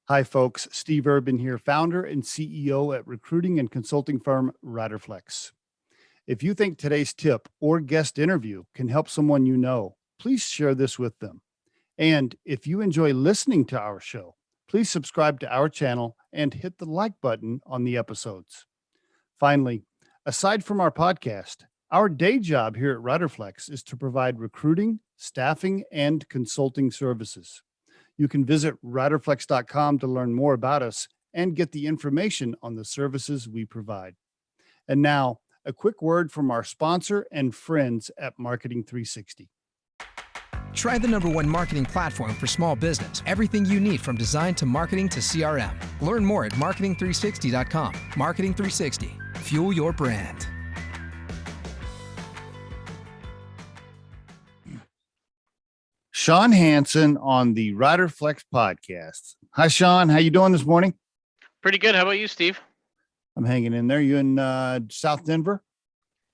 Hi, folks. Steve Urban here, founder and CEO at recruiting and consulting firm Riderflex. If you think today's tip or guest interview can help someone you know, please share this with them. And if you enjoy listening to our show, please subscribe to our channel and hit the like button on the episodes. Finally, aside from our podcast, our day job here at Riderflex is to provide recruiting, staffing, and consulting services. You can visit riderflex.com to learn more about us and get the information on the services we provide. And now, a quick word from our sponsor and friends at Marketing 360. Try the #1 marketing platform for small business. Everything you need from design to marketing to CRM. Learn more at marketing360.com. Marketing 360. Fuel your brand. Shawn Hansson on the Riderflex podcast. Hi, Shawn. How you doing this morning? Pretty good. How about you, Steve? I'm hanging in there. You in South Denver?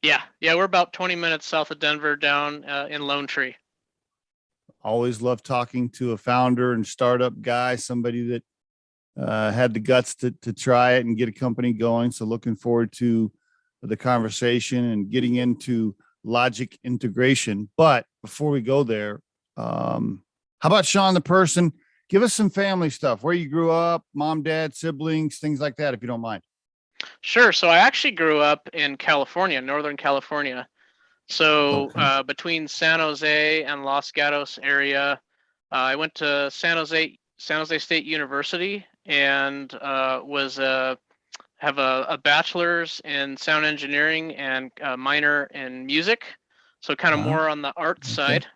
Yeah. We're about 20 minutes south of Denver, down in Lone Tree. Always love talking to a founder and startup guy, somebody that had the guts to try it and get a company going. So looking forward to the conversation and getting into logic integration. But before we go there, how about Shawn, the person? Give us some family stuff, where you grew up, mom, dad, siblings, things like that, if you don't mind. Sure. So I actually grew up in California, Northern California. So between San Jose and Los Gatos area, I went to San Jose State University and have a bachelor's in sound engineering and a minor in music. So kind of more on the art side.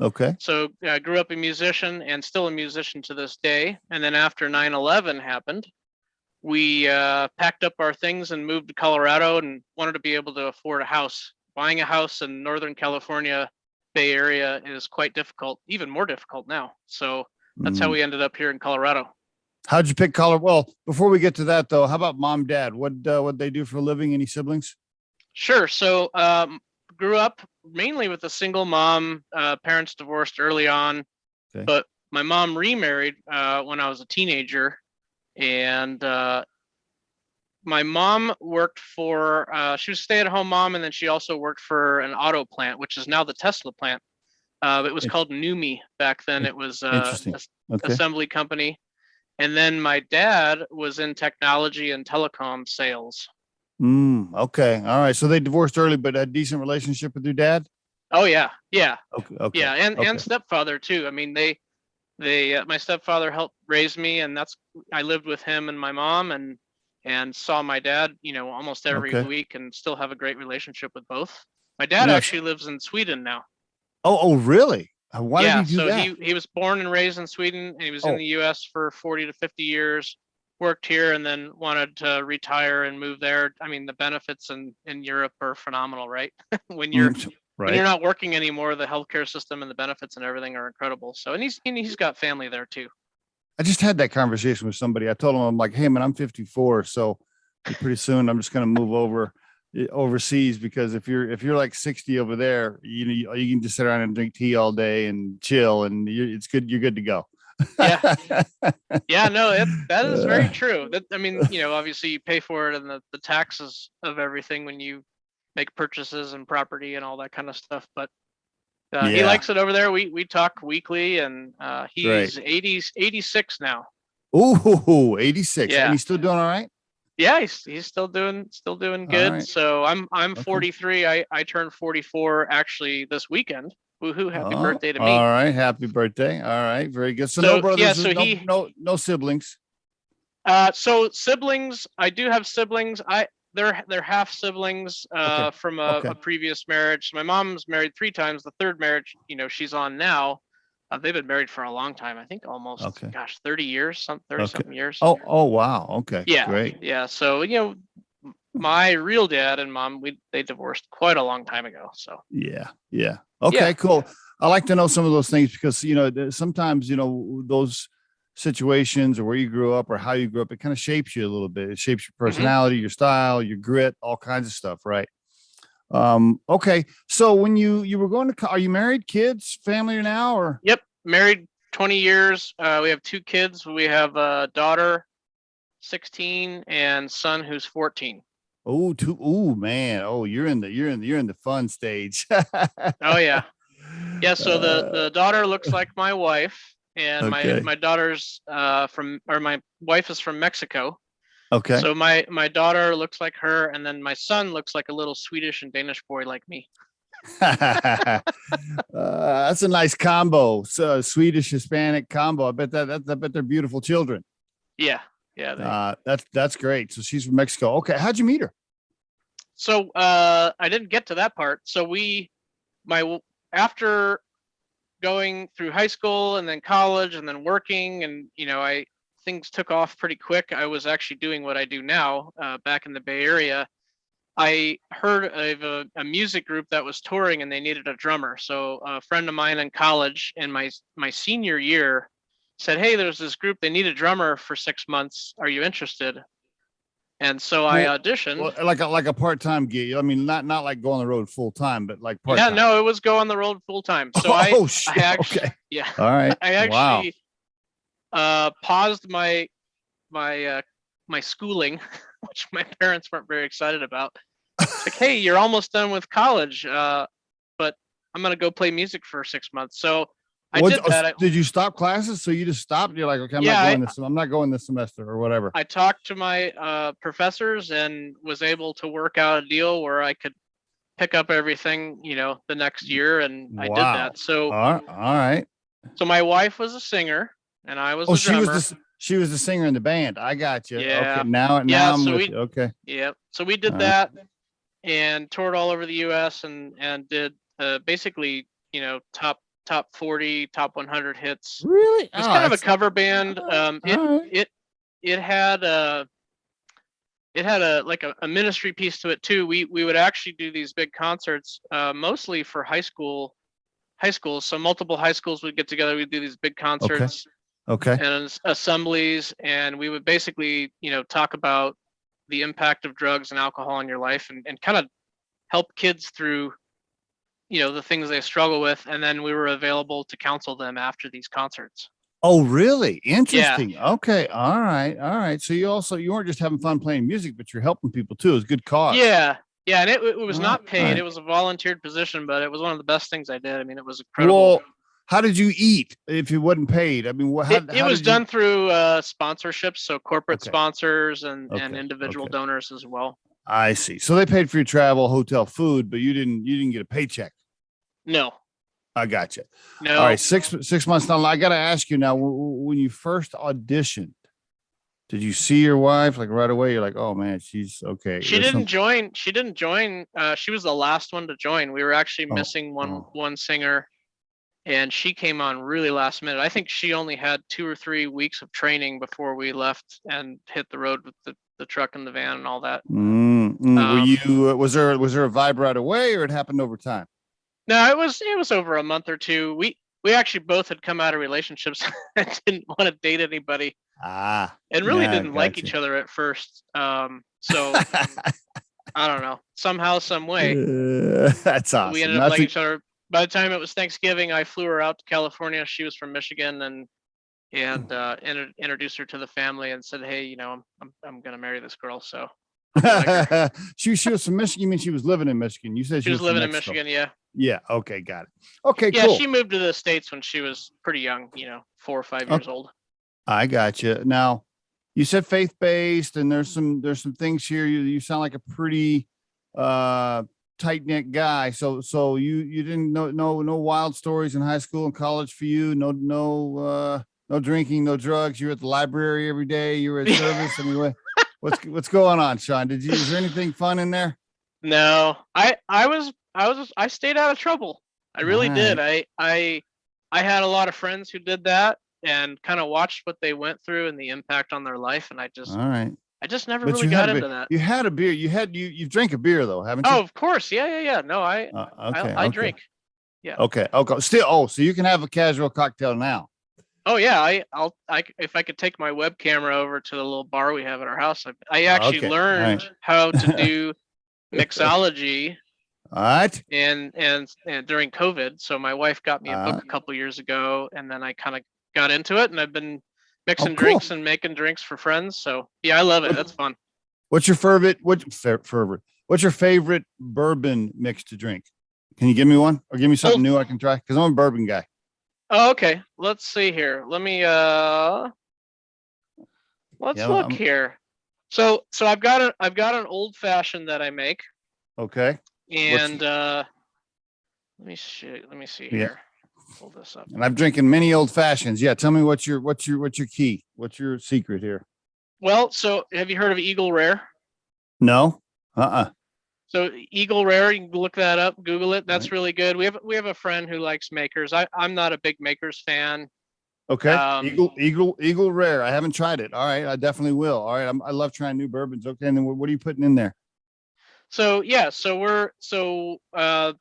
Okay. So I grew up a musician and still a musician to this day. And then after 9/11 happened, we packed up our things and moved to Colorado and wanted to be able to afford a house. Buying a house in Northern California, Bay Area is quite difficult, even more difficult now. So that's how we ended up here in Colorado. How'd you pick Colorado? Well, before we get to that though, how about mom, dad? What they do for a living? Any siblings? Sure. So grew up mainly with a single mom. Parents divorced early on, but my mom remarried when I was a teenager, and my mom worked for. She was a stay-at-home mom, and then she also worked for an auto plant, which is now the Tesla plant. It was called NUMMI back then. It was assembly company, and then my dad was in technology and telecom sales. Okay. All right. So they divorced early, but a decent relationship with your dad? Oh yeah. Okay. Yeah, and stepfather too. I mean, they my stepfather helped raise me, and I lived with him and my mom, and saw my dad, almost every week, and still have a great relationship with both. My dad actually lives in Sweden now. Oh, really? Why did he do that? So he was born and raised in Sweden, and he was in the U.S. for 40 to 50 years. Worked here and then wanted to retire and move there. I mean, the benefits in Europe are phenomenal, right? when you're not working anymore, the healthcare system and the benefits and everything are incredible. So, and he's got family there too. I just had that conversation with somebody. I told him, I'm like, hey man, I'm 54, so pretty soon I'm just going to move overseas, because if you're like 60 over there, you can just sit around and drink tea all day and chill, and it's good. You're good to go. Yeah, no, that is very true. I mean, obviously you pay for it and the taxes of everything when you make purchases and property and all that kind of stuff. But he likes it over there. We talk weekly, and he's 86 now. Ooh, 86. Yeah. And he's still doing all right? Yeah, he's still doing good. Right. So I'm 43. I turned 44 actually this weekend. Woohoo, happy birthday to me. All right, happy birthday. All right, very good. So no brothers, no siblings. So siblings, I do have siblings. They're half siblings from a previous marriage. My mom's married 3 times. The third marriage, she's on now. They've been married for a long time. I think almost 30 years, 30 something years. Oh wow. Okay. Yeah. Great. Yeah. So my real dad and mom, they divorced quite a long time ago. So yeah. Okay, cool. I like to know some of those things because sometimes those situations or where you grew up or how you grew up, it kind of shapes you a little bit. It shapes your personality, your style, your grit, all kinds of stuff, right? Okay. So when you were going to, are you married, kids, family now, or? Yep, married 20 years. We have 2 kids. We have a daughter, 16, and son who's 14. Oh, man. Oh, you're in the fun stage. Oh yeah. Yeah, so the daughter looks like my wife, and Okay. my daughter's my wife is from Mexico. Okay. So my daughter looks like her, and then my son looks like a little Swedish and Danish boy like me. That's a nice combo. So Swedish Hispanic combo. I bet they're beautiful children. Yeah. Yeah. That's great. So she's from Mexico. Okay. How'd you meet her? So I didn't get to that part. So after going through high school and then college and then working, and things took off pretty quick. I was actually doing what I do now back in the Bay Area. I heard of a music group that was touring and they needed a drummer. So a friend of mine in college in my senior year said, "Hey, there's this group. They need a drummer for 6 months. Are you interested?" And so I auditioned. Well, like a part-time gig. I mean, not like go on the road full time, but like part-time. Yeah, no, it was go on the road full time. So I actually, okay. Yeah. All right. I actually paused my schooling, which my parents weren't very excited about. It's like, hey, you're almost done with college, but I'm gonna go play music for 6 months. So I did that. Did you stop classes? So you just stopped? You're like, okay, I'm not going this semester or whatever. I talked to my professors and was able to work out a deal where I could pick up everything, the next year, and I did that. So all right. So my wife was a singer, and I was a drummer. She was the singer in the band. I got you. Yeah. Okay, now I'm with you. Okay. Yeah. So we did that and toured all over the U.S. and did basically, top 40, top 100 hits. Really? It's kind of a cover band. It had a ministry piece to it too. We would actually do these big concerts, mostly for high schools. So multiple high schools would get together. We'd do these big concerts. Okay. And assemblies, and we would basically, talk about the impact of drugs and alcohol in your life, and kind of help kids through, the things they struggle with. And then we were available to counsel them after these concerts. Oh, really? Interesting. Yeah. Okay. All right. So you weren't just having fun playing music, but you're helping people too. It's a good cause. Yeah. And it was not paid. Right. It was a volunteered position, but it was one of the best things I did. I mean, it was incredible. Well, how did you eat if you wasn't paid? I mean, it was done through sponsorships, so corporate sponsors and individual donors as well. I see. So they paid for your travel, hotel, food, but you didn't get a paycheck. No. I got you. No. All right, 6 months now. I got to ask you now, when you first auditioned, did you see your wife like right away? You're like, oh man, she's okay. She didn't join. She was the last one to join. We were actually missing one singer. And she came on really last minute. I think she only had 2 or 3 weeks of training before we left and hit the road with the truck and the van and all that. Was there a vibe right away, or it happened over time? No, it was over a month or two. We actually both had come out of relationships and didn't want to date anybody. And really didn't like each other at first. So I don't know. Somehow, some way. That's awesome. We ended up liking each other. By the time it was Thanksgiving, I flew her out to California. She was from Michigan, and introduced her to the family and said, "Hey, I'm gonna marry this girl." So she was from Michigan. You mean she was living in Michigan? You said she was living in Michigan. Yeah. Yeah. Okay. Got it. Okay. Yeah. Cool. She moved to the States when she was pretty young. 4 or 5 years old. I got you. Now, you said faith-based, and there's some things here. You sound like a pretty tight-knit guy. So you didn't no wild stories in high school and college for you. No drinking, no drugs. You were at the library every day. You were at service. I mean, what's going on, Shawn? Is there anything fun in there? No, I stayed out of trouble. I really did. I had a lot of friends who did that and kind of watched what they went through and the impact on their life, and I just never really got into that. You had a beer. You've drank a beer though, haven't you? Oh, of course. Yeah. No, I drink. Yeah. Okay. Still. So you can have a casual cocktail now. Oh yeah. If I could take my web camera over to the little bar we have at our house. I actually learned how to do mixology. All right. And during COVID, so my wife got me a book a couple years ago, and then I kind of got into it, and I've been mixing cool. drinks and making drinks for friends. So yeah, I love it. That's fun. What's your favorite? What's your favorite bourbon mix to drink? Can you give me one, or give me something new I can try? Because I'm a bourbon guy. Oh, okay. Let's see here. Let me look here. So I've got an old fashioned that I make. Okay. And let me see here. Pull this up. And I'm drinking many old fashions. Yeah, tell me what's your key? What's your secret here? Well, so have you heard of Eagle Rare? No. So Eagle Rare, you can look that up, Google it. That's really good. We have a friend who likes makers. I'm not a big makers fan. Okay. Eagle Rare. I haven't tried it. All right, I definitely will. All right, I love trying new bourbons. Okay, and then what are you putting in there? So yeah, so we're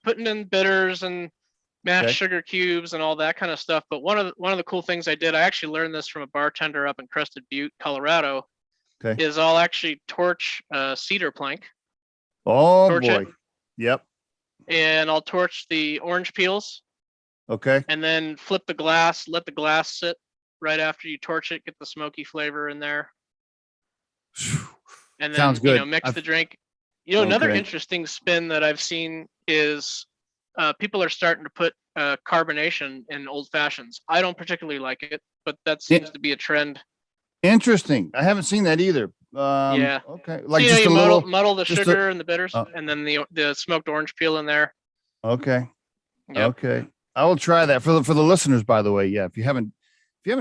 putting in bitters and mashed sugar cubes and all that kind of stuff. But one of the cool things I did, I actually learned this from a bartender up in Crested Butte, Colorado. Okay. Is I'll actually torch cedar plank. Oh boy. Yep. And I'll torch the orange peels. Okay. And then flip the glass, let the glass sit right after you torch it, get the smoky flavor in there. And then sounds good. Mix the drink. Another interesting spin that I've seen is people are starting to put carbonation in old fashions. I don't particularly like it, but that seems to be a trend. Interesting. I haven't seen that either. Yeah. Okay. Like just a little muddle the sugar and the bitters, and then the smoked orange peel in there. Okay. Yep. Okay. I will try that for the listeners. By the way, yeah. If you haven't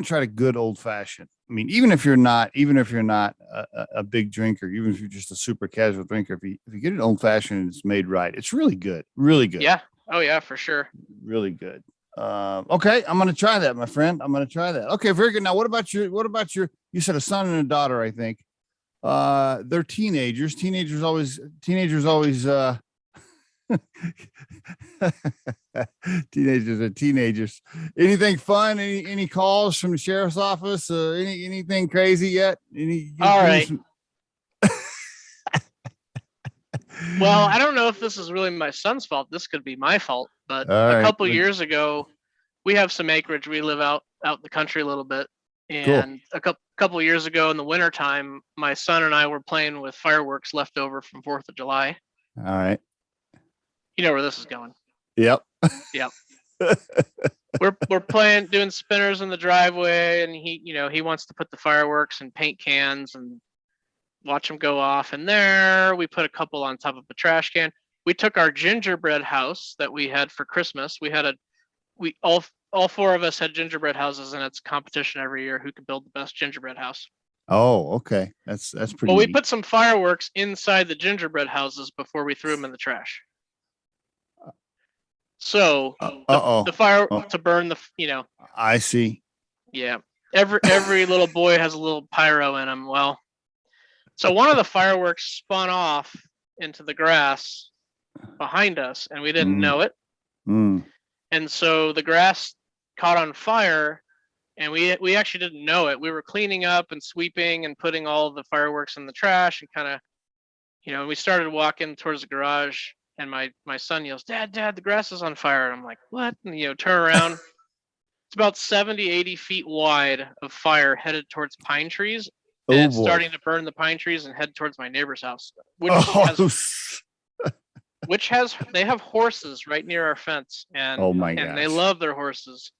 tried a good old fashioned, I mean, even if you're not a big drinker, even if you're just a super casual drinker, if you get an old fashioned and it's made right, it's really good. Really good. Yeah. Oh yeah, for sure. Really good. Okay, I'm gonna try that, my friend. I'm gonna try that. Okay, very good. Now, what about your? You said a son and a daughter, I think. They're teenagers. Teenagers always. Teenagers are teenagers. Anything fun? Any calls from the sheriff's office? Anything crazy yet? All right. Well, I don't know if this is really my son's fault. This could be my fault. But a couple years ago, we have some acreage. We live out in the country a little bit. And a couple years ago in the wintertime, my son and I were playing with fireworks left over from 4th of July. All right. You know where this is going. Yep. Yep. We're playing, doing spinners in the driveway, and he wants to put the fireworks in paint cans and watch them go off. And there, we put a couple on top of a trash can. We took our gingerbread house that we had for Christmas. All four of us had gingerbread houses, and it's a competition every year who could build the best gingerbread house. Oh, okay. That's pretty. Well, we put some fireworks inside the gingerbread houses before we threw them in the trash. So the fire to burn the. I see. Yeah, every little boy has a little pyro in him. Well, so one of the fireworks spun off into the grass behind us, and we didn't know it. And so the grass caught on fire, and we actually didn't know it. We were cleaning up and sweeping and putting all of the fireworks in the trash, and kind of, we started walking towards the garage, and my son yells, Dad, the grass is on fire. And I'm like, what? And, turn around. It's about 70, 80 feet wide of fire headed towards pine trees. And it's starting to burn the pine trees and head towards my neighbor's house, they have horses right near our fence, and and they love their horses,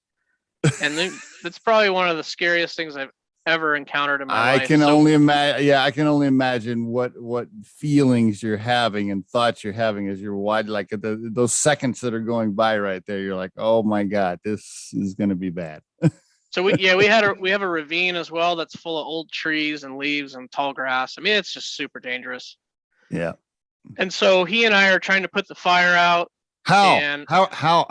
and that's probably one of the scariest things I've ever encountered in my life. I can only imagine what feelings you're having and thoughts you're having as you're like those seconds that are going by right there. You're like, oh my God, this is going to be bad. So we have a ravine as well that's full of old trees and leaves and tall grass. I mean, it's just super dangerous. Yeah. And so he and I are trying to put the fire out. How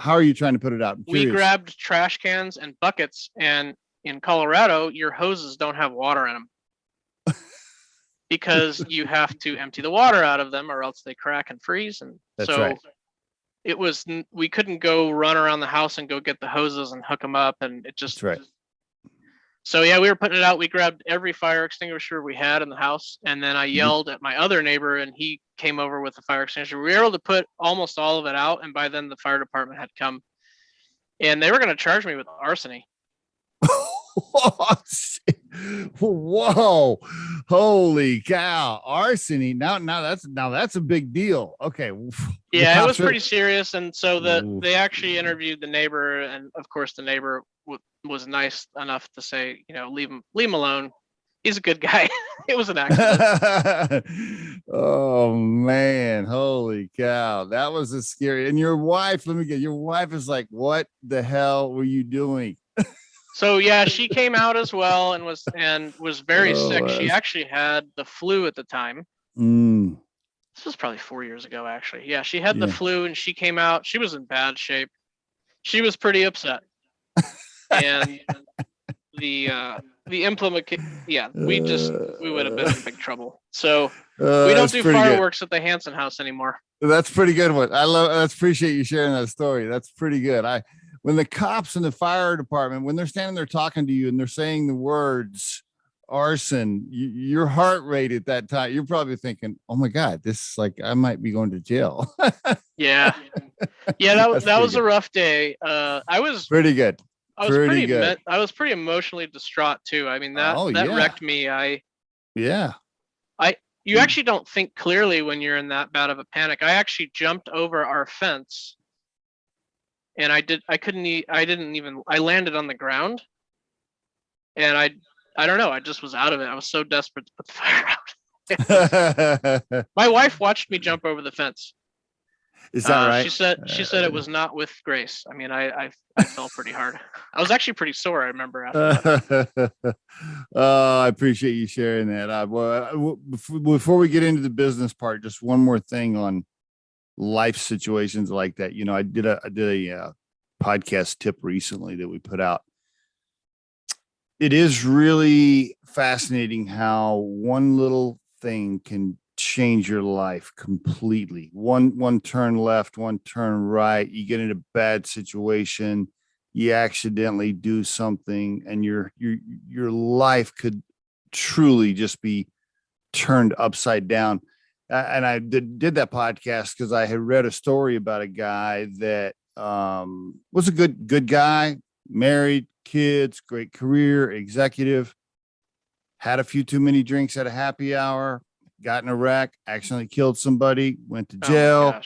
are you trying to put it out? We grabbed trash cans and buckets, and in Colorado, your hoses don't have water in them because you have to empty the water out of them, or else they crack and freeze. And we couldn't go run around the house and go get the hoses and hook them up, and it just. That's right. So yeah, we were putting it out. We grabbed every fire extinguisher we had in the house, and then I yelled at my other neighbor, and he came over with the fire extinguisher. We were able to put almost all of it out, and by then the fire department had come, and they were going to charge me with larceny. Whoa, holy cow, arsony. Now that's a big deal. Okay. Yeah, it was pretty serious. And so they actually interviewed the neighbor, and of course the neighbor was nice enough to say, leave him alone. He's a good guy. It was an accident. Oh man, holy cow, that was a scary. And your wife, your wife is like, what the hell were you doing? So yeah, she came out as well and was very sick. She actually had the flu at the time. This was probably 4 years ago, actually. Yeah, she had the flu and she came out. She was in bad shape. She was pretty upset. And the implement, we would have been in big trouble. So we don't do fireworks at the Hansson house anymore. That's pretty good one. I appreciate you sharing that story. That's pretty good. When the cops in the fire department, when they're standing there talking to you and they're saying the words arson, your heart rate at that time, you're probably thinking, oh my God, this is like, I might be going to jail. Yeah. That was a rough day. I was pretty good. I was pretty emotionally distraught too. I mean, that wrecked me. You actually don't think clearly when you're in that bad of a panic. I actually jumped over our fence, and I landed on the ground, and I don't know. I just was out of it. I was so desperate to put the fire out. My wife watched me jump over the fence. Is that right? She said it was not with grace. I mean, I fell pretty hard. I was actually pretty sore, I remember after that. I appreciate you sharing that. Before we get into the business part, just one more thing on life situations like that. I did a podcast tip recently that we put out. It is really fascinating how one little thing can change your life completely. One turn left, one turn right, you get in a bad situation, you accidentally do something, and your life could truly just be turned upside down. And I did that podcast because I had read a story about a guy that was a good guy, married, kids, great career, executive, had a few too many drinks at a happy hour, got in a wreck, accidentally killed somebody, went to jail,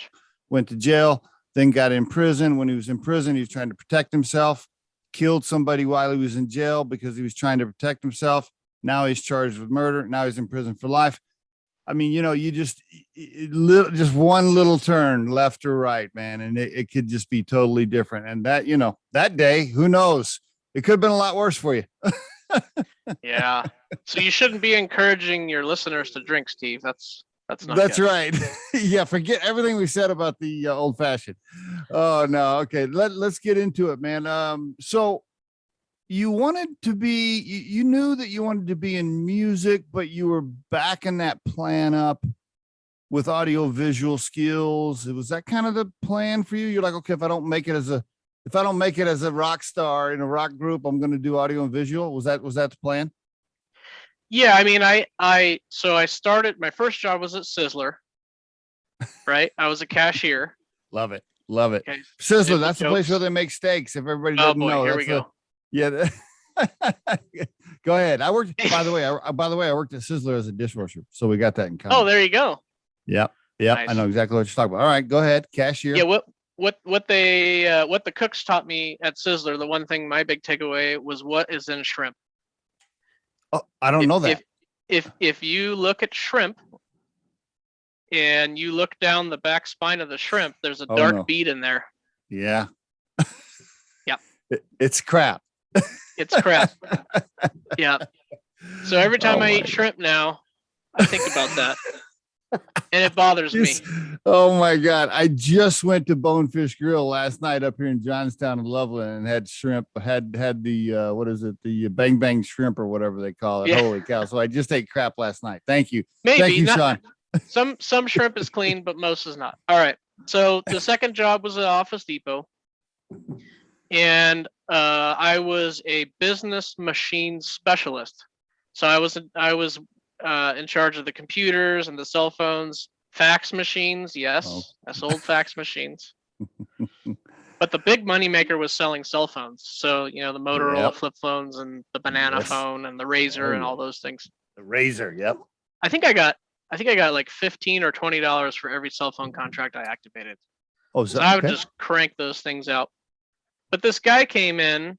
then got in prison. When he was in prison, he was trying to protect himself, killed somebody while he was in jail because he was trying to protect himself. Now he's charged with murder. Now he's in prison for life. I mean, you just one little turn left or right, man, and it could just be totally different. And that day, who knows? It could have been a lot worse for you. Yeah. So you shouldn't be encouraging your listeners to drink, Steve. That's not That's good. right. Yeah, forget everything we said about the old fashioned. Oh no. Okay, let's get into it, man. So you wanted to be, you knew that you wanted to be in music, but you were backing that plan up with audio visual skills. Was that kind of the plan for you? You're like, okay, if I don't make it as a rock star in a rock group, I'm going to do audio and visual. Was that the plan? Yeah, I mean, I started, my first job was at Sizzler, right? I was a cashier. Love it. Okay. Sizzler, that's the place where they make steaks. If everybody doesn't know, here we go. Yeah. Go ahead. I worked, by the way, I worked at Sizzler as a dishwasher. So we got that in common. Oh, there you go. Yep. Nice. I know exactly what you're talking about. All right, go ahead. Cashier. Yeah. What the cooks taught me at Sizzler, the one thing, my big takeaway was what is in shrimp. Oh, I don't know that. If you look at shrimp and you look down the back spine of the shrimp, there's a dark bead in there. Yeah. Yeah. It's crap. It's crap. Yeah. So every time I eat shrimp now, I think about that. And it bothers me. Oh my God. I just went to Bonefish Grill last night up here in Johnstown and Loveland and had shrimp, had the, what is it? The bang bang shrimp or whatever they call it. Yeah. Holy cow. So I just ate crap last night. Thank you. Thank you, Shawn. Some shrimp is clean, but most is not. All right. So the second job was at Office Depot. And I was a business machine specialist. So I was in charge of the computers and the cell phones, fax machines. Yes, that's old fax machines. But the big money maker was selling cell phones. So, the Motorola flip phones and the banana phone and the Razor and all those things. The Razor. Yep. I think I got like $15 or $20 for every cell phone contract I activated. Oh, so I would just crank those things out. But this guy came in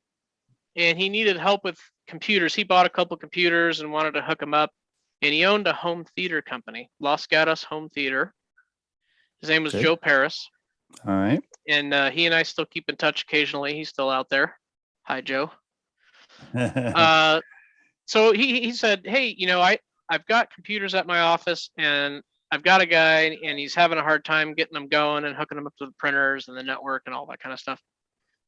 and he needed help with computers. He bought a couple computers and wanted to hook them up. And he owned a home theater company, Los Gatos Home Theater. His name was Joe Paris. All right. And he and I still keep in touch occasionally. He's still out there. Hi, Joe. So he said, hey, I've got computers at my office and I've got a guy and he's having a hard time getting them going and hooking them up to the printers and the network and all that kind of stuff.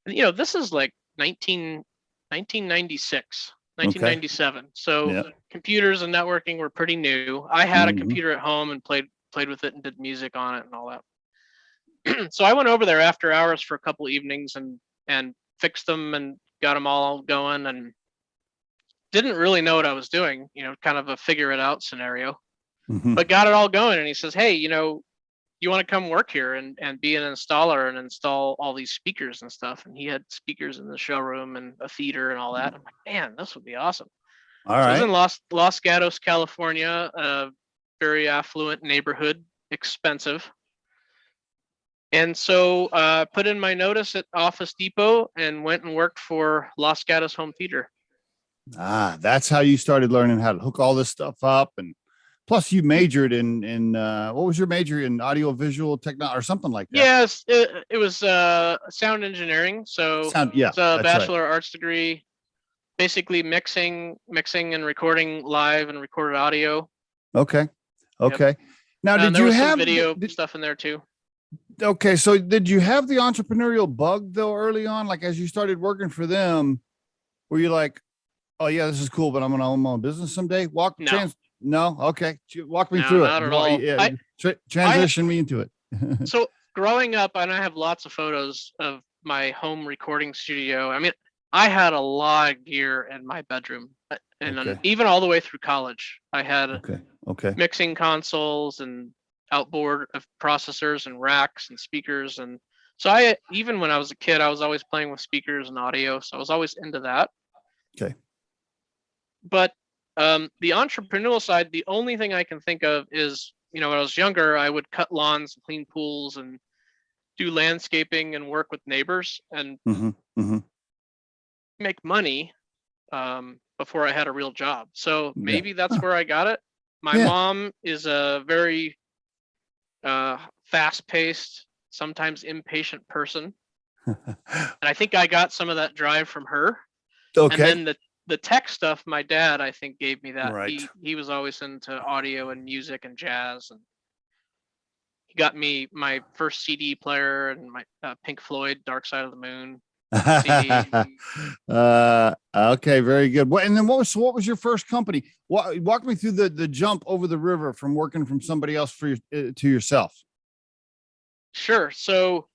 And, this is like 1996, 1997. Okay. So computers and networking were pretty new. I had a computer at home and played with it and did music on it and all that. So I went over there after hours for a couple evenings and fixed them and got them all going and didn't really know what I was doing, kind of a figure it out scenario, but got it all going. And he says, hey, you want to come work here and be an installer and install all these speakers and stuff. And he had speakers in the showroom and a theater and all that. I'm like, man, this would be awesome. All right. I was in Los Gatos, California, a very affluent neighborhood, expensive. And so I put in my notice at Office Depot and went and worked for Los Gatos Home Theater. That's how you started learning how to hook all this stuff up. And plus you majored in what was your major in? Audiovisual technology or something like that? Yes, it was sound engineering. So it's a Bachelor of Arts degree, basically mixing and recording live and recorded audio. Okay. Yep. Now, did you have video stuff in there too? Okay, so did you have the entrepreneurial bug though early on? Like as you started working for them, were you like, oh yeah, this is cool, but I'm gonna own my own business someday? No. Okay, walk me through not it. At all. Yeah, transition me into it. So growing up, and I have lots of photos of my home recording studio. I mean, I had a lot of gear in my bedroom, and even all the way through college, I had mixing consoles and outboard of processors and racks and speakers. And so even when I was a kid, I was always playing with speakers and audio. So I was always into that. Okay. But the entrepreneurial side, the only thing I can think of is, when I was younger, I would cut lawns and clean pools and do landscaping and work with neighbors and make money before I had a real job. So maybe that's where I got it. My mom is a very fast-paced, sometimes impatient person. And I think I got some of that drive from her. Okay. And then the tech stuff, my dad, I think, gave me that. Right. He was always into audio and music and jazz. And he got me my first CD player and my Pink Floyd, Dark Side of the Moon CD. Okay, very good. And then what was your first company? Walk me through the jump over the river from working from somebody else to yourself. Sure. So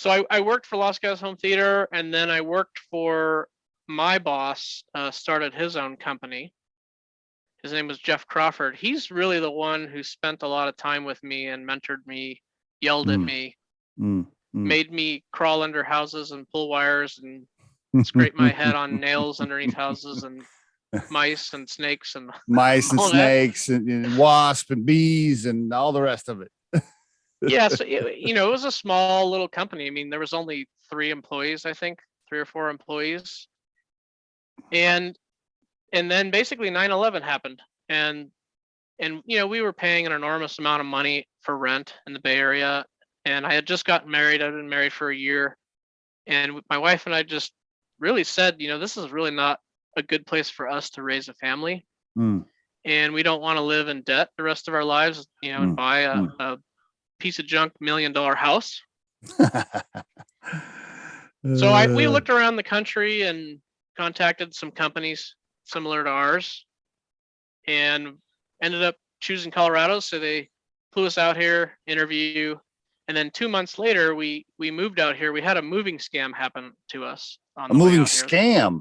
I worked for Los Gatos Home Theater, and then I worked for my boss, started his own company. His name was Jeff Crawford. He's really the one who spent a lot of time with me and mentored me, yelled at me, made me crawl under houses and pull wires and scrape my head on nails underneath houses and mice and snakes and snakes and wasp and bees and all the rest of it. Yeah, so it was a small little company. I mean, there was only 3 employees, I think, 3 or 4 employees. And then basically 9/11 happened, and we were paying an enormous amount of money for rent in the Bay Area, and I had just gotten married. I'd been married for a year, and my wife and I just really said, this is really not a good place for us to raise a family, and we don't want to live in debt the rest of our lives, and buy a piece of junk $1 million house. So we looked around the country and contacted some companies similar to ours and ended up choosing Colorado. So they flew us out here, interview, and then 2 months later, we moved out here. We had a moving scam happen to us. A moving scam?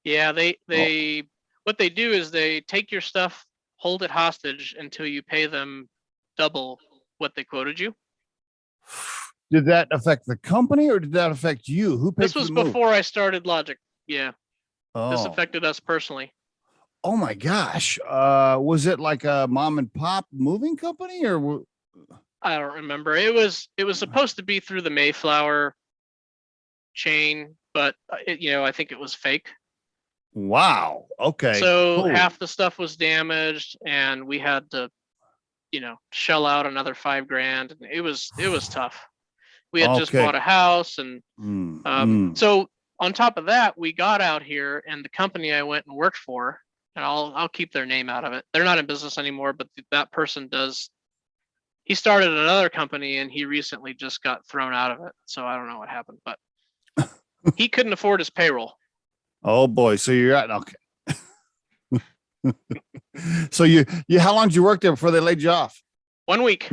Yeah, what they do is they take your stuff, hold it hostage until you pay them double what they quoted you. Did that affect the company or did that affect you? Who paid This for was the move? before I started Logic. Yeah. This Oh, affected us personally. oh my gosh. Was it like a mom and pop moving company or? I don't remember. It was supposed to be through the Mayflower chain, but I think it was fake. Wow. Okay. So Cool. half the stuff was damaged, and we had to, shell out another $5,000. And it was tough. We had just Okay. bought a house, and so on top of that, we got out here, and the company I went and worked for, and I'll keep their name out of it. They're not in business anymore, but that person does. He started another company, and he recently just got thrown out of it. So I don't know what happened, but he couldn't afford his payroll. Oh boy. So you're at okay. So you how long did you work there before they laid you off? 1 week.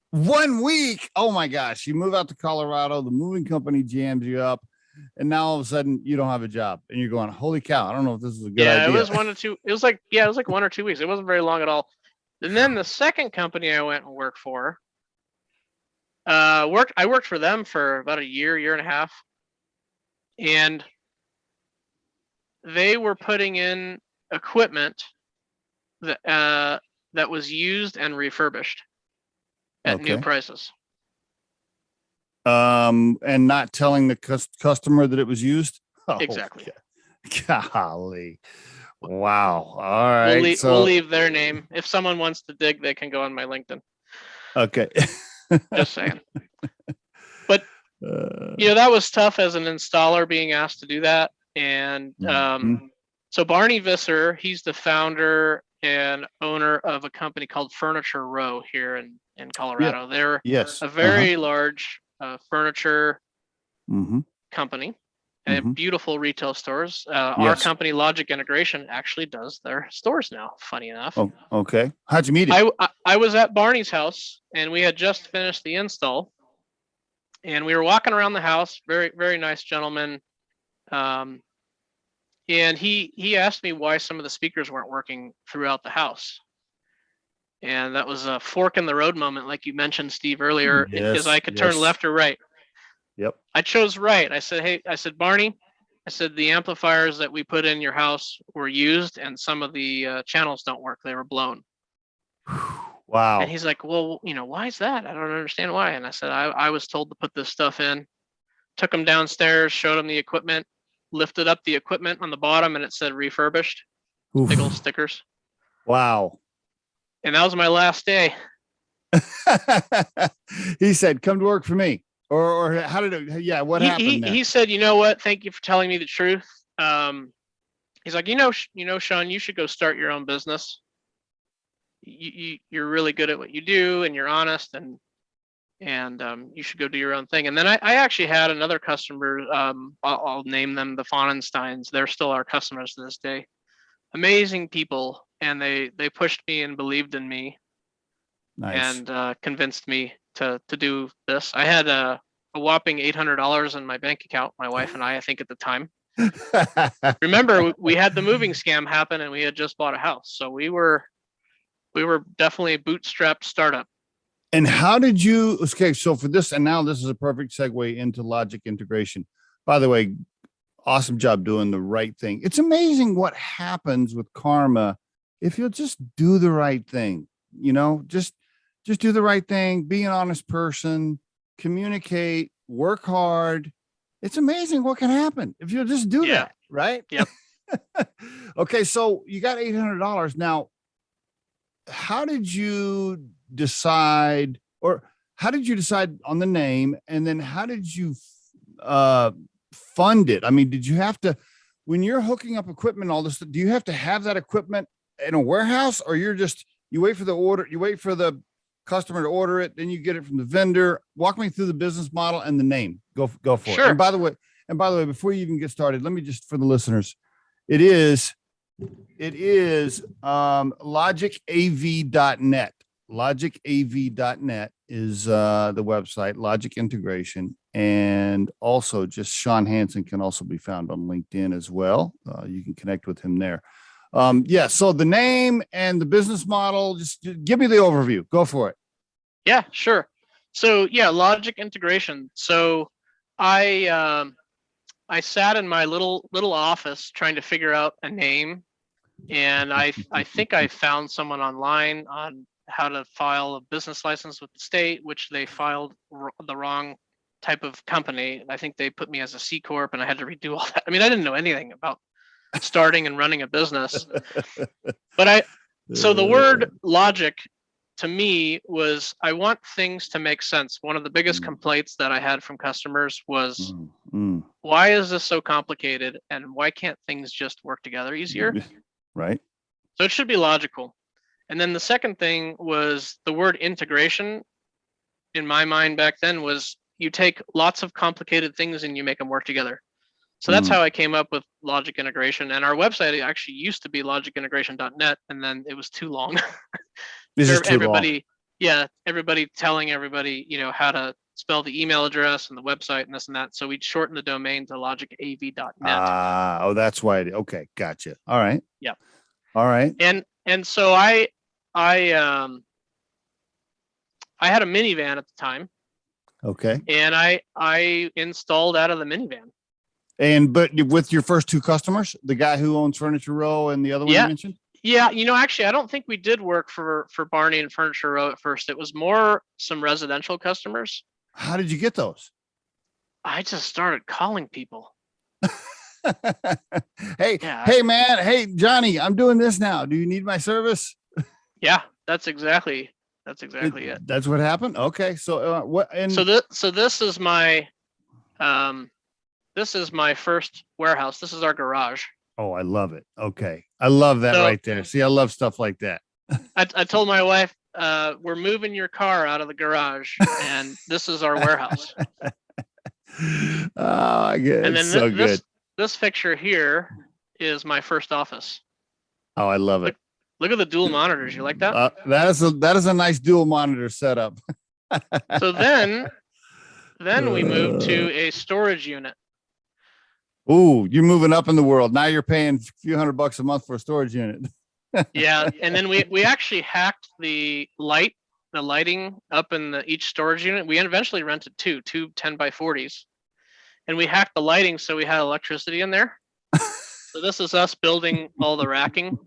1 week. Oh my gosh. You move out to Colorado, the moving company jams you up, and now all of a sudden you don't have a job and you're going, holy cow, I don't know if this is a good idea. It was 1 or 2. It was like 1 or 2 weeks. It wasn't very long at all. And then the second company I went and worked for, I worked for them for about a year and a half. And they were putting in equipment that was used and refurbished at new prices. And not telling the customer that it was used. Oh, exactly. Golly. Wow. All right. We'll leave their name. If someone wants to dig, they can go on my LinkedIn. Okay. Just saying. But that was tough as an installer being asked to do that. And so Barney Visser, he's the founder and owner of a company called Furniture Row here in Colorado. Yeah. They're a very large furniture company and beautiful retail stores. Our company, Logic Integration, actually does their stores now, funny enough. Oh, okay. How'd you meet him? I was at Barney's house, and we had just finished the install. And we were walking around the house, very, very nice gentleman. And he asked me why some of the speakers weren't working throughout the house. And that was a fork in the road moment, like you mentioned, Steve, earlier, because I could turn left or right. Yep. I chose right. I said, Barney, the amplifiers that we put in your house were used, and some of the channels don't work. They were blown. Wow. And he's like, well, why is that? I don't understand why. And I said, I was told to put this stuff in. Took him downstairs, showed him the equipment, lifted up the equipment on the bottom, and it said refurbished. Oof. Big old stickers. Wow. And that was my last day. He said, come to work for me. Or how did it? Yeah. What happened? He said, you know what? Thank you for telling me the truth. He's like, Shawn, you should go start your own business. You're really good at what you do, and you're honest, and you should go do your own thing. And then I actually had another customer. I'll name them the Faunensteins. They're still our customers to this day. Amazing people, and they pushed me and believed in me. Nice. And convinced me to do this. I had a whopping $800 in my bank account, my wife and I think at the time. Remember, we had the moving scam happen, and we had just bought a house, so we were definitely a bootstrap startup. And how did you? Okay, so for this, and now this is a perfect segue into Logic Integration. By the way, awesome job doing the right thing. It's amazing what happens with karma if you'll just do the right thing. Just do the right thing, be an honest person, communicate, work hard. It's amazing what can happen if you'll just do that, right? Yep. Okay, so you got $800. Now, how did you decide on the name, and then how did you fund it? I mean, did you have to, when you're hooking up equipment, all this, do you have to have that equipment in a warehouse, or you wait for the order, you wait for the customer to order it, then you get it from the vendor? Walk me through the business model and the name. Go for it. And by the way, before you even get started, let me just, for the listeners, it is logicav.net. Logicav.net is the website, Logic Integration. And also just Shawn Hansson can also be found on LinkedIn as well. You can connect with him there. So the name and the business model, just give me the overview. Go for it. Yeah, sure. So yeah, logic integration. So I I sat in my little office trying to figure out a name, and I think I found someone online on how to file a business license with the state, which they filed the wrong type of company. I think they put me as a C corp, and I had to redo all that. I mean, I didn't know anything about starting and running a business, but so the word logic to me was, I want things to make sense. One of the biggest complaints that I had from customers was, why is this so complicated, and why can't things just work together easier? Right. So it should be logical. And then the second thing was, the word integration in my mind back then was, you take lots of complicated things and you make them work together. So that's how I came up with logic integration. And our website actually used to be logicintegration.net, and then it was too long. This is too everybody, long. yeah, everybody telling everybody, how to spell the email address and the website and this and that. So we shortened the domain to logicav.net. Oh, that's why. Okay, gotcha. All right. Yeah. All right. And so I had a minivan at the time. Okay. And I installed out of the minivan. But with your first two customers, the guy who owns Furniture Row and the other one you mentioned? Yeah, actually, I don't think we did work for Barney and Furniture Row at first. It was more some residential customers. How did you get those? I just started calling people. Hey man, hey Johnny, I'm doing this now. Do you need my service? Yeah, that's exactly it. That's what happened. Okay, so what? And so this is my first warehouse. This is our garage. Oh, I love it. Okay, I love that right there. See, I love stuff like that. I told my wife, we're moving your car out of the garage, and this is our warehouse. Oh, I get it. And then so good. This picture here is my first office. Oh, I love it. Look at the dual monitors. You like that? That is a nice dual monitor setup. So then we moved to a storage unit. Ooh, you're moving up in the world. Now you're paying a few $100 a month for a storage unit. Yeah, and then we actually hacked the lighting up in each storage unit. We eventually rented two 10x40s, and we hacked the lighting so we had electricity in there. So this is us building all the racking,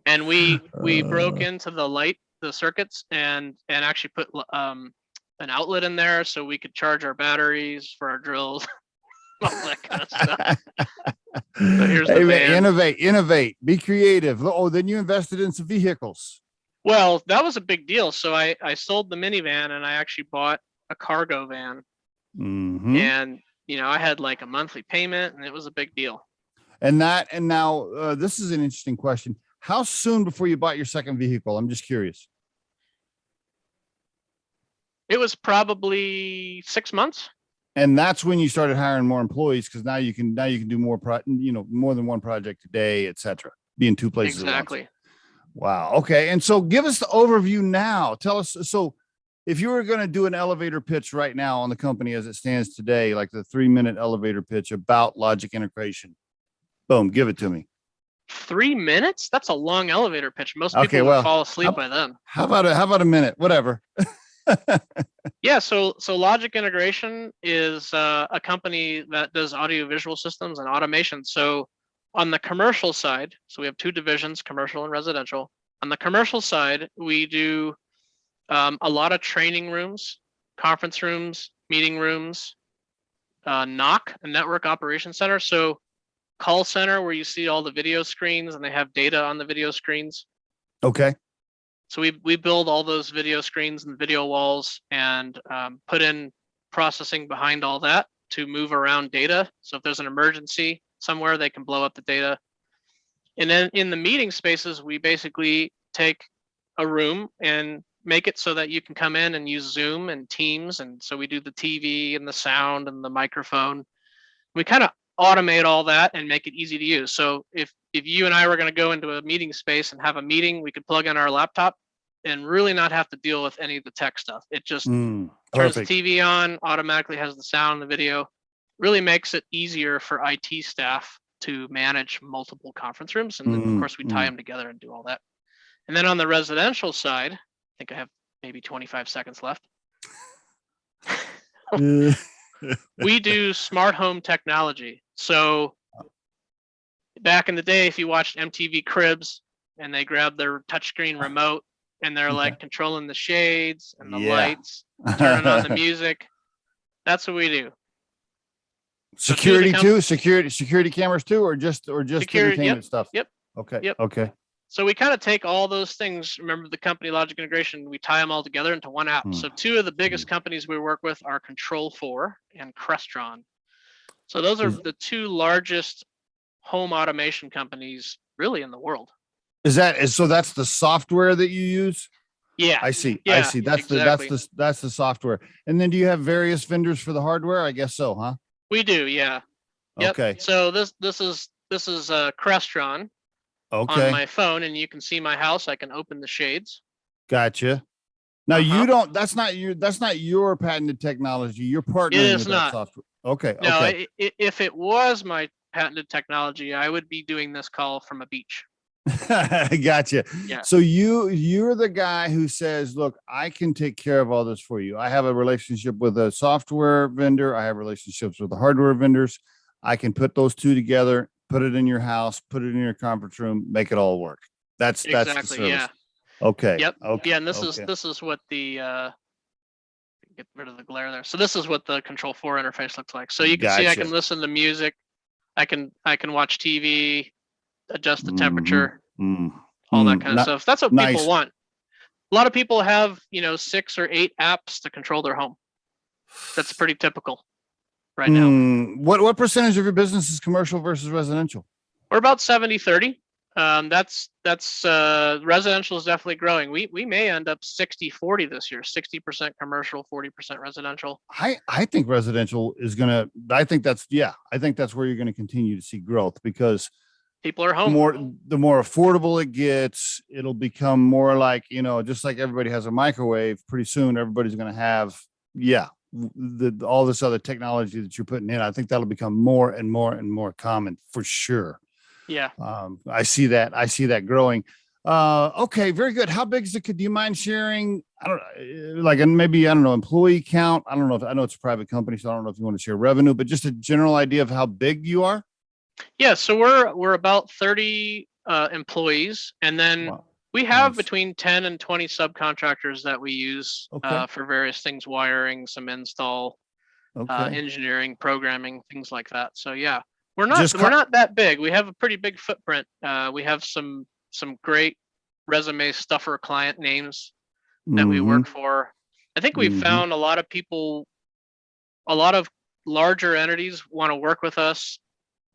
and we broke into the circuits and actually put an outlet in there so we could charge our batteries for our drills. All that kind of stuff. So here's the van. Innovate, be creative. Oh, then you invested in some vehicles. Well, that was a big deal. So I sold the minivan and I actually bought a cargo van. Mm-hmm. And I had like a monthly payment, and it was a big deal. And now this is an interesting question. How soon before you bought your second vehicle? I'm just curious. It was probably 6 months. And that's when you started hiring more employees, because now you can do more more than one project a day, etc. Be in two places. Exactly. Wow. Okay. And so give us the overview now. Tell us. So if you were going to do an elevator pitch right now on the company as it stands today, like the 3-minute elevator pitch about logic integration, boom, give it to me. 3 minutes? That's a long elevator pitch. Most people will fall asleep by then. How about a minute? Whatever. Yeah, so Logic Integration is a company that does audiovisual systems and automation. So on the commercial side, so we have two divisions, commercial and residential. On the commercial side, we do a lot of training rooms, conference rooms, meeting rooms, NOC, a network operations center. So call center, where you see all the video screens and they have data on the video screens. Okay. So we build all those video screens and video walls, and put in processing behind all that to move around data. So if there's an emergency somewhere, they can blow up the data. And then in the meeting spaces, we basically take a room and make it so that you can come in and use Zoom and Teams. And so we do the TV and the sound and the microphone. We kind of automate all that and make it easy to use. So if you and I were going to go into a meeting space and have a meeting, we could plug in our laptop and really not have to deal with any of the tech stuff. It just turns the TV on, automatically has the sound and the video. Really makes it easier for IT staff to manage multiple conference rooms. And then, of course, we tie them together and do all that. And then on the residential side, I think I have maybe 25 seconds left. We do smart home technology. So back in the day, if you watched MTV Cribs and they grabbed their touchscreen remote and they're Okay. like controlling the shades and the Yeah. lights, turning on the music, that's what we do. Security too? Security cameras too, or just Security, entertainment stuff? Yep. Okay. Yep. Okay. So we kind of take all those things. Remember the company logic integration, we tie them all together into one app. So two of the biggest companies we work with are Control4 and Crestron. So those are the two largest home automation companies really in the world. So that's the software that you use? Yeah. I see. Yeah, I see. That's the software. And then do you have various vendors for the hardware? I guess so, huh? We do, yeah. Yep. Okay. So this is Crestron on my phone, and you can see my house. I can open the shades. Gotcha. Now you don't. That's not your patented technology. You're partnering with that software. Okay. No, okay. If it was my patented technology, I would be doing this call from a beach. Gotcha. Yeah. So you're the guy who says, look, I can take care of all this for you. I have a relationship with a software vendor. I have relationships with the hardware vendors. I can put those two together, put it in your house, put it in your conference room, make it all work. That's the service. Yeah. Okay. Yep. Okay. Yeah, and this is what the get rid of the glare there. So this is what the Control4 interface looks like. So you can see I can listen to music, I can watch TV, adjust the temperature, all that kind of stuff. That's what people want. A lot of people have 6 or 8 apps to control their home. That's pretty typical right now. What percentage of your business is commercial versus residential? We're about 70-30. That's residential is definitely growing. We may end up 60-40 this year, 60% commercial, 40% residential. I think residential is gonna. I think that's where you're going to continue to see growth because people are home. The more affordable it gets, it'll become more like just like everybody has a microwave. Pretty soon, everybody's going to have all this other technology that you're putting in. I think that'll become more and more and more common for sure. Yeah. I see that growing. Okay, very good. How big is it? Do you mind sharing? I don't know, employee count. I don't know I know it's a private company, so I don't know if you want to share revenue, but just a general idea of how big you are. Yeah. So we're about 30 employees, and then we have between 10 and 20 subcontractors that we use for various things, wiring, some install, engineering, programming, things like that. So yeah. We're not that big. We have a pretty big footprint. We have some great resume stuffer client names that we work for. I think we've found a lot of people, a lot of larger entities want to work with us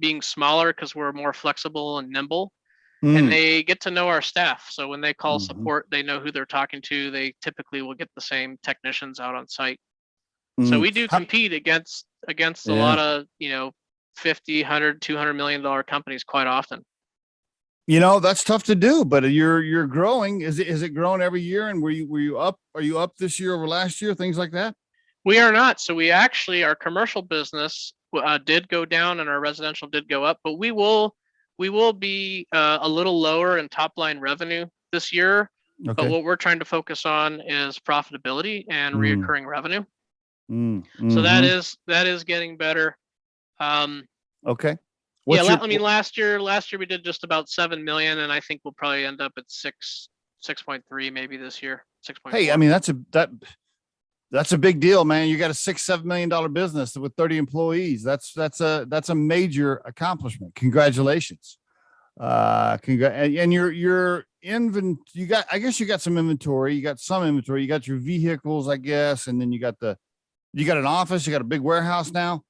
being smaller because we're more flexible and nimble, and they get to know our staff. So when they call support, they know who they're talking to. They typically will get the same technicians out on site. So we do compete against a lot of, $50, $100, $200 million companies quite often. That's tough to do, but you're growing. Is it growing every year? And were you up? Are you up this year over last year? Things like that? We are not. So we actually, our commercial business did go down and our residential did go up, but we will be a little lower in top line revenue this year. Okay. But what we're trying to focus on is profitability and reoccurring revenue. So that is getting better. Okay. Last year we did just about 7 million, and I think we'll probably end up at 6.3 maybe this year. 6.4. Hey, I mean that's a big deal, man. You got a $6-7 million business with 30 employees. That's a major accomplishment. Congratulations. And your I guess you got some inventory. You got your vehicles, I guess, and then you got an office. You got a big warehouse now.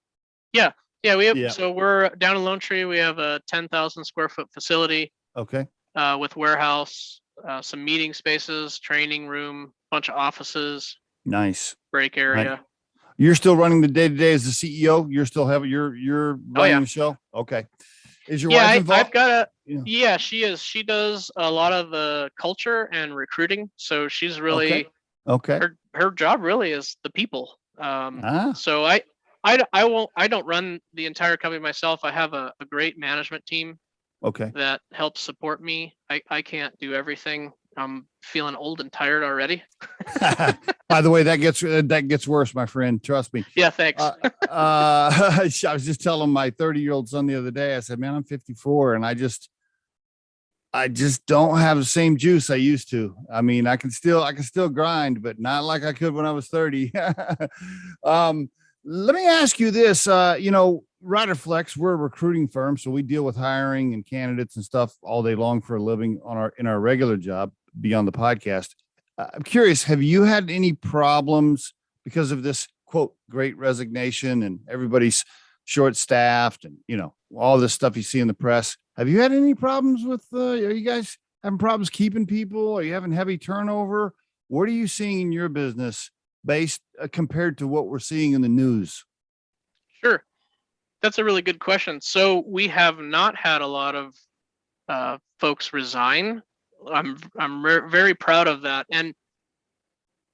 Yeah, we have. So we're down in Lone Tree. We have a 10,000 square foot facility. Okay. With warehouse, some meeting spaces, training room, bunch of offices. Nice. Break area. Nice. You're still running the day to day as the CEO. You're still you're running the show. Okay. Is your wife involved? I've got she is. She does a lot of the culture and recruiting. So she's really okay. Her job really is the people. So I don't run the entire company myself. I have a great management team. Okay. That helps support me. I can't do everything. I'm feeling old and tired already. By the way, that gets worse, my friend. Trust me. Yeah, thanks. I was just telling my 30-year-old son the other day, I said, man, I'm 54 and I just don't have the same juice I used to. I mean, I can still grind, but not like I could when I was 30. Let me ask you this, Riderflex, we're a recruiting firm, so we deal with hiring and candidates and stuff all day long for a living in our regular job beyond the podcast. I'm curious, have you had any problems because of this quote great resignation and everybody's short staffed and all this stuff you see in the press? Have you had any problems with are you guys having problems keeping people? Are you having heavy turnover? What are you seeing in your business based compared to what we're seeing in the news? Sure. That's a really good question. So we have not had a lot of folks resign. I'm very proud of that. And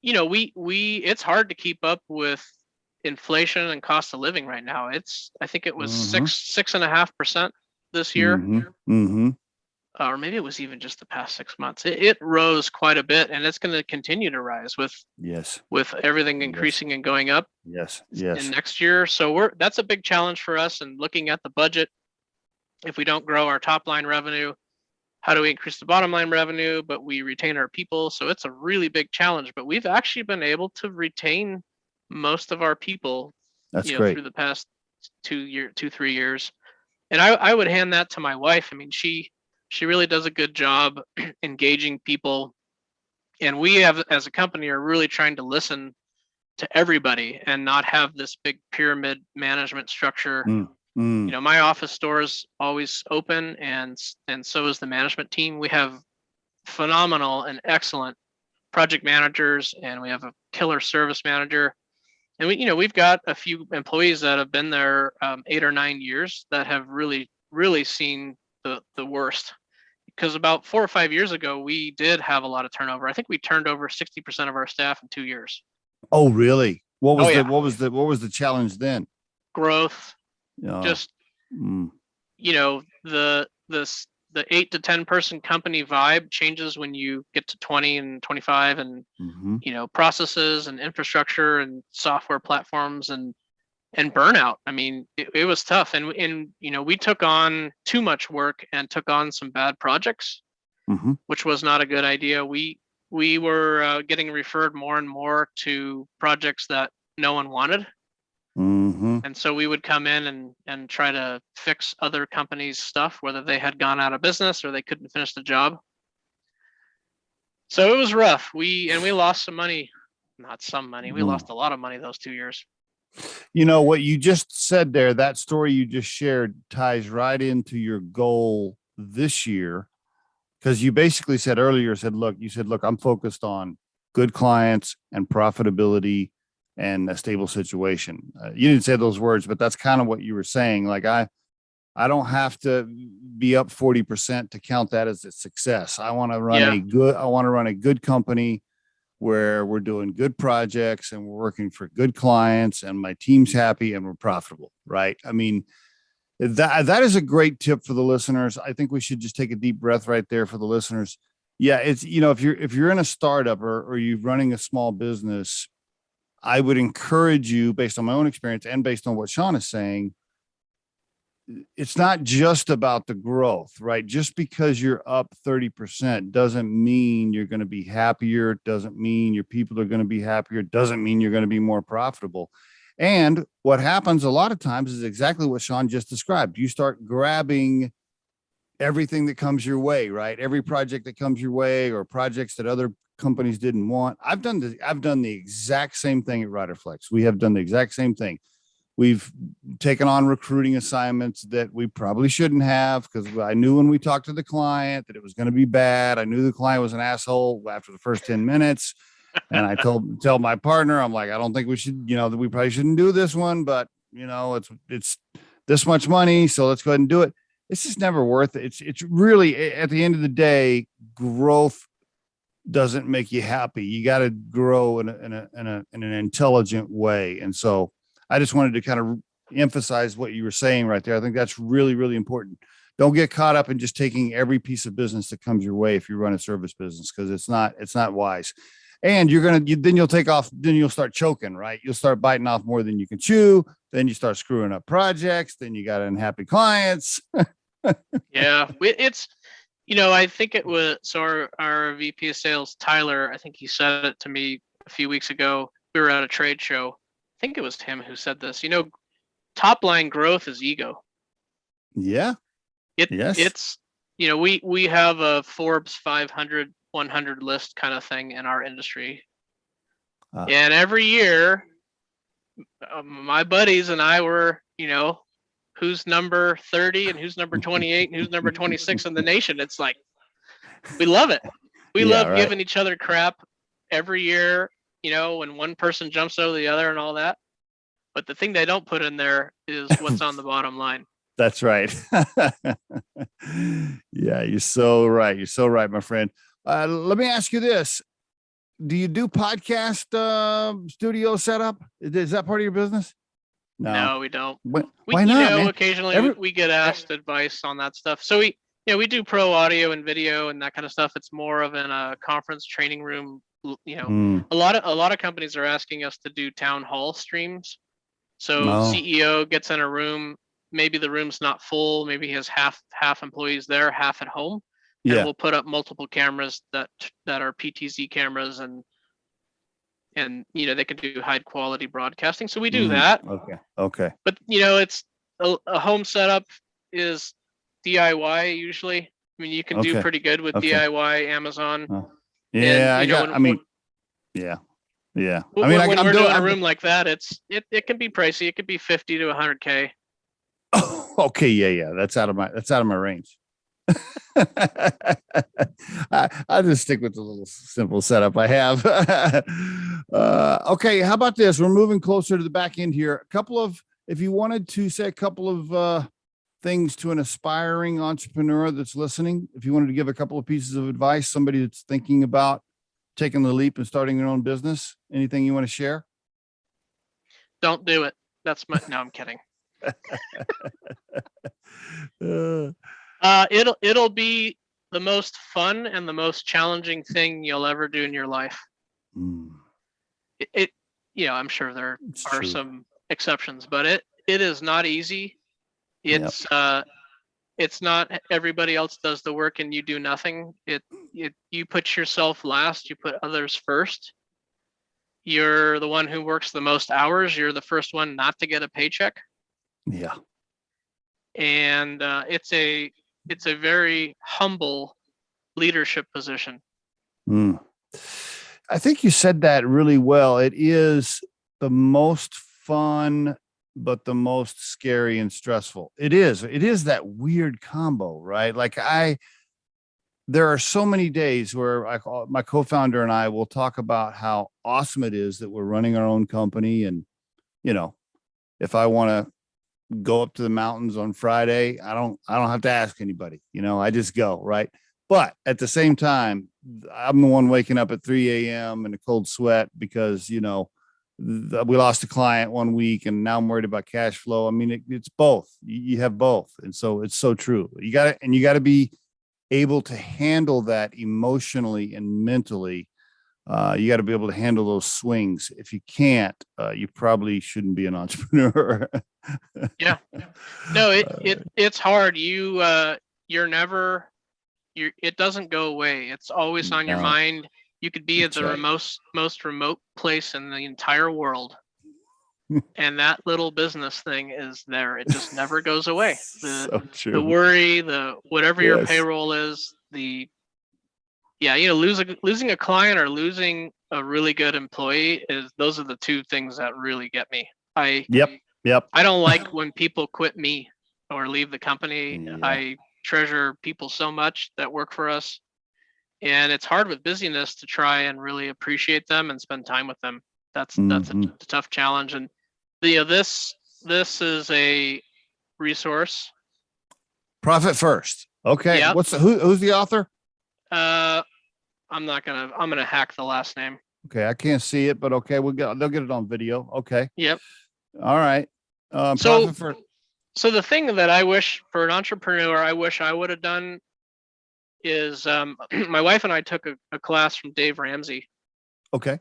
we it's hard to keep up with inflation and cost of living right now. I think it was 6.5% this year. Or maybe it was even just the past 6 months. It rose quite a bit, and it's going to continue to rise with everything increasing and going up. Yes. In next year. So that's a big challenge for us. And looking at the budget, if we don't grow our top line revenue, how do we increase the bottom line revenue, but we retain our people? So it's a really big challenge, but we've actually been able to retain most of our people, that's great, through the past 3 years. And I would hand that to my wife. I mean, she really does a good job engaging people. And we have, as a company, are really trying to listen to everybody and not have this big pyramid management structure. My office store is always open, and so is the management team. We have phenomenal and excellent project managers, and we have a killer service manager. And we've got a few employees that have been there 8 or 9 years that have really, really seen the worst. Because about 4 or 5 years ago, we did have a lot of turnover. I think we turned over 60% of our staff in 2 years. Oh, really? What was the challenge then? Growth. Just the 8 to 10 person company vibe changes when you get to 20 and 25, and processes and infrastructure and software platforms and burnout. I mean, it was tough, and we took on too much work and took on some bad projects, which was not a good idea. We were getting referred more and more to projects that no one wanted. And so we would come in and try to fix other companies' stuff, whether they had gone out of business or they couldn't finish the job. So it was rough. We lost some money, not some money. We lost a lot of money those 2 years. What you just said there, that story you just shared ties right into your goal this year. Because you basically said earlier, look, I'm focused on good clients and profitability and a stable situation. You didn't say those words, but that's kind of what you were saying. Like I don't have to be up 40% to count that as a success. I want to run a good company where we're doing good projects and we're working for good clients and my team's happy and we're profitable. Right. I mean, that is a great tip for the listeners. I think we should just take a deep breath right there for the listeners. Yeah. It's, if you're in a startup or you're running a small business, I would encourage you, based on my own experience and based on what Shawn is saying, it's not just about the growth, right? Just because you're up 30% doesn't mean you're going to be happier. Doesn't mean your people are going to be happier. Doesn't mean you're going to be more profitable. And what happens a lot of times is exactly what Shawn just described. You start grabbing everything that comes your way, right? Every project that comes your way, or projects that other companies didn't want. I've done the exact same thing at Riderflex. We have done the exact same thing. We've taken on recruiting assignments that we probably shouldn't have, because I knew when we talked to the client that it was going to be bad. I knew the client was an asshole after the first 10 minutes. And I tell my partner, I'm like, I don't think we should, that we probably shouldn't do this one, but it's this much money, so let's go ahead and do it. It's just never worth it. It's really, at the end of the day, growth doesn't make you happy. You got to grow in an intelligent way. And so I just wanted to kind of emphasize what you were saying right there. I think that's really, really important. don't get caught up in just taking every piece of business that comes your way if you run a service business, because it's not wise. And then you'll take off, then you'll start choking, right? You'll start biting off more than you can chew. Then you start screwing up projects. Then you got unhappy clients. Yeah, it's, I think it was, so our VP of sales, Tyler, I think he said it to me a few weeks ago. We were at a trade show. I think it was him who said this, top line growth is ego. Yeah. It's, we have a Forbes 500, 100 list kind of thing in our industry. And every year, my buddies and I were, who's number 30 and who's number 28 and who's number 26 in the nation. It's like, we love it. We love giving each other crap every year, when one person jumps over the other and all that. But the thing they don't put in there is what's on the bottom line. That's right. Yeah, you're so right. You're so right, my friend. Let me ask you this. Do you do podcast studio setup? Is that part of your business? No, we don't. Why not? Man? Occasionally we get asked advice on that stuff. So we do pro audio and video and that kind of stuff. It's more of a conference training room. A lot of companies are asking us to do town hall streams. So CEO gets in a room. Maybe the room's not full. Maybe he has half employees there, half at home. And we'll put up multiple cameras that are PTZ cameras, and they can do high quality broadcasting. So we do that. Okay. But it's a home setup is DIY usually. I mean, you can do pretty good with DIY Amazon. Yeah, yeah. When we're doing a room like that, it can be pricey. It could be $50 to $100K. Oh, okay. Yeah. That's out of my range. I'll just stick with the little simple setup I have. Okay. How about this? We're moving closer to the back end here. If you wanted to say a couple of things to an aspiring entrepreneur that's listening, if you wanted to give a couple of pieces of advice, somebody that's thinking about taking the leap and starting their own business, anything you want to share? Don't do it. No, I'm kidding. It'll be the most fun and the most challenging thing you'll ever do in your life. I'm sure there are some exceptions, but it is not easy. It's not everybody else does the work and you do nothing. You put yourself last, you put others first. You're the one who works the most hours. You're the first one not to get a paycheck. Yeah. And it's a very humble leadership position. I think you said that really well. It is the most fun, but the most scary and stressful. It is that weird combo, right? Like there are so many days where my co-founder and I will talk about how awesome it is that we're running our own company. And, if I want to go up to the mountains on Friday, I don't have to ask anybody, I just go, right? But at the same time, I'm the one waking up at 3 a.m. in a cold sweat because, we lost a client one week and now I'm worried about cash flow. I mean, it's both. You have both. And so it's so true. You got to be able to handle that emotionally and mentally. You got to be able to handle those swings. If you can't, you probably shouldn't be an entrepreneur. Yeah. No, it's hard. It doesn't go away. It's always on your mind. You could be at the most remote place in the entire world. And that little business thing is there. It just never goes away. So true. The worry, whatever your payroll is, losing a client or losing a really good employee those are the two things that really get me. Yep. I don't like when people quit me or leave the company. Yeah. I treasure people so much that work for us. And it's hard with busyness to try and really appreciate them and spend time with them. That's a tough challenge. And this is a resource. Profit First. Okay. Yep. Who's the author? I'm gonna hack the last name. Okay, I can't see it, but okay, they'll get it on video. Okay. Yep. All right. So So the thing that I wish for an entrepreneur, I wish I would have done is my wife and I took a class from Dave Ramsey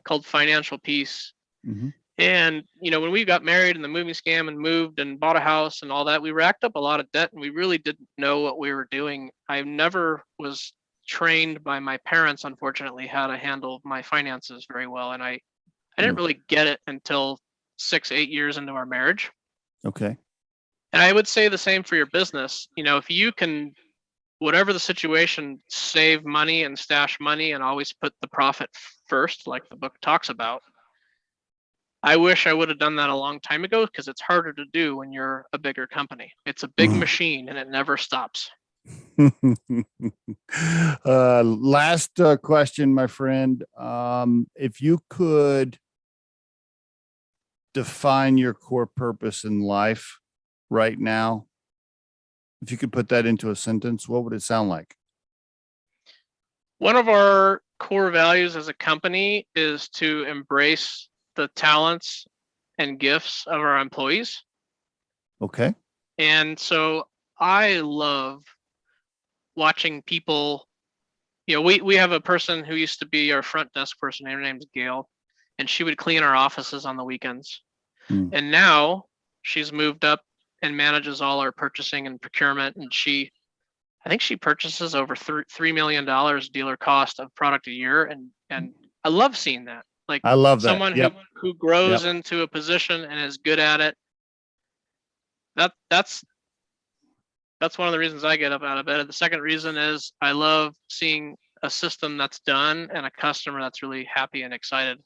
called Financial Peace. Mm-hmm. And, when we got married and the moving scam and moved and bought a house and all that, we racked up a lot of debt and we really didn't know what we were doing. I never was trained by my parents, unfortunately, how to handle my finances very well. And I didn't really get it until 6-8 years into our marriage. Okay. And I would say the same for your business. If you can, whatever the situation, save money and stash money and always put the profit first, like the book talks about. I wish I would have done that a long time ago because it's harder to do when you're a bigger company. It's a big machine and it never stops. Last question, my friend. If you could define your core purpose in life right now, if you could put that into a sentence, what would it sound like? One of our core values as a company is to embrace the talents and gifts of our employees. Okay. And so I love watching people, we have a person who used to be our front desk person. Her name's Gail, and she would clean our offices on the weekends. And now she's moved up and manages all our purchasing and procurement. And I think she purchases over $3 million dealer cost of product a year. And I love seeing that. Like, I love that. Someone who grows into a position and is good at it. That's one of the reasons I get up out of bed. The second reason is I love seeing a system that's done and a customer that's really happy and excited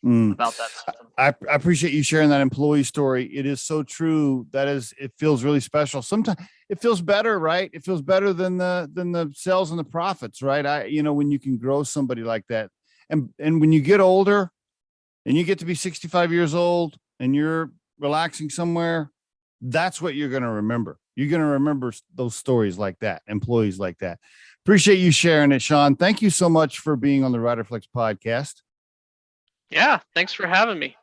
about that system. I appreciate you sharing that employee story. It is so true. It feels really special. Sometimes it feels better, right? It feels better than the sales and the profits, right? When you can grow somebody like that. And when you get older and you get to be 65 years old and you're relaxing somewhere, that's what you're going to remember. You're going to remember those stories like that, employees like that. Appreciate you sharing it, Shawn. Thank you so much for being on the Riderflex podcast. Yeah, thanks for having me.